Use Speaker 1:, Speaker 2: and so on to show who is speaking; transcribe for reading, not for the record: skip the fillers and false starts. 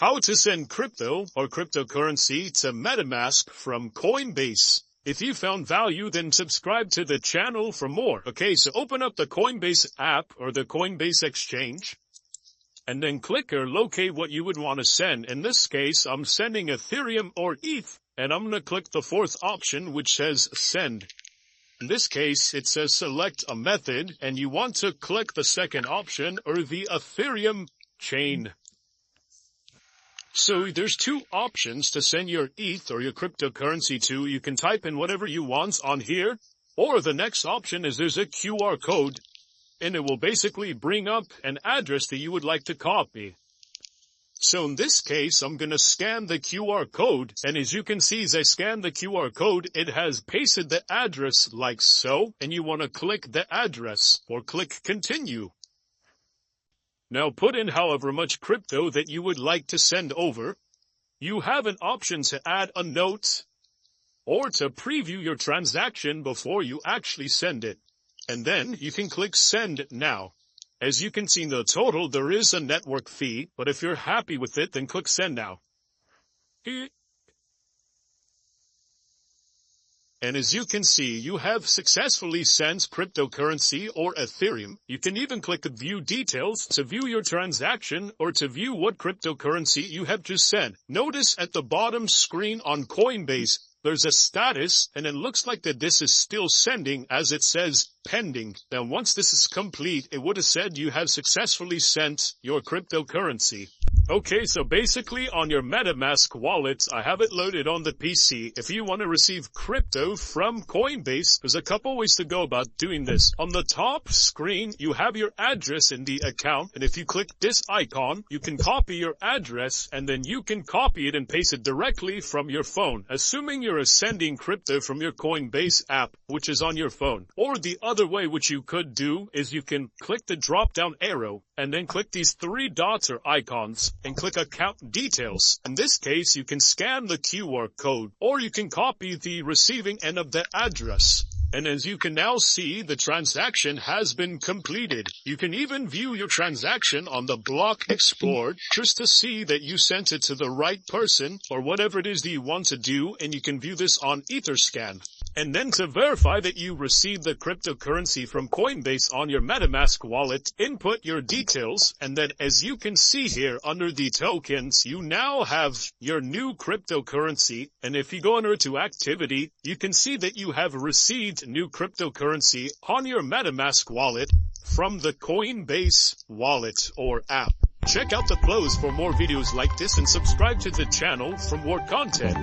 Speaker 1: How to send crypto or cryptocurrency to MetaMask from Coinbase. If you found value, then subscribe to the channel for more. Okay, so open up the Coinbase app or the Coinbase exchange, and then click or locate what you would want to send. In this case, I'm sending Ethereum or ETH, and I'm going to click the fourth option, which says send. In this case, it says select a method, and you want to click the second option or the Ethereum chain. So there's two options to send your ETH or your cryptocurrency to. You can type in whatever you want on here, or the next option is there's a QR code, and it will basically bring up an address that you would like to copy. So in this case, I'm going to scan the QR code, and as you can see, as I scan the QR code, it has pasted the address like so, and you want to click the address or click continue. Now put in however much crypto that you would like to send over. You have an option to add a note or to preview your transaction before you actually send it. And then you can click send now. As you can see in the total, there is a network fee, but if you're happy with it, then click send now. And as you can see, you have successfully sent cryptocurrency or Ethereum. You can even click view details to view your transaction or to view what cryptocurrency you have just sent. Notice at the bottom screen on Coinbase, there's a status, and it looks like that this is still sending as it says pending. Now once this is complete, it would have said you have successfully sent your cryptocurrency. Okay, so basically on your MetaMask wallet, I have it loaded on the PC. If you want to receive crypto from Coinbase, there's a couple ways to go about doing this. On the top screen, you have your address in the account, and if you click this icon, you can copy your address, and then you can copy it and paste it directly from your phone, assuming you're sending crypto from your Coinbase app, which is on your phone. Or the other way which you could do is you can click the drop-down arrow, and then click these three dots or icons, and click account details. In this case, you can scan the QR code, or you can copy the receiving end of the address. And as you can now see, the transaction has been completed. You can even view your transaction on the block explored just to see that you sent it to the right person or whatever it is that you want to do, and you can view this on Etherscan. And then to verify that you received the cryptocurrency from Coinbase on your MetaMask wallet, input your details, and then as you can see here under the tokens, you now have your new cryptocurrency. And if you go under to activity, you can see that you have received new cryptocurrency on your MetaMask wallet from the Coinbase wallet or app. Check out the close for more videos like this and subscribe to the channel for more content.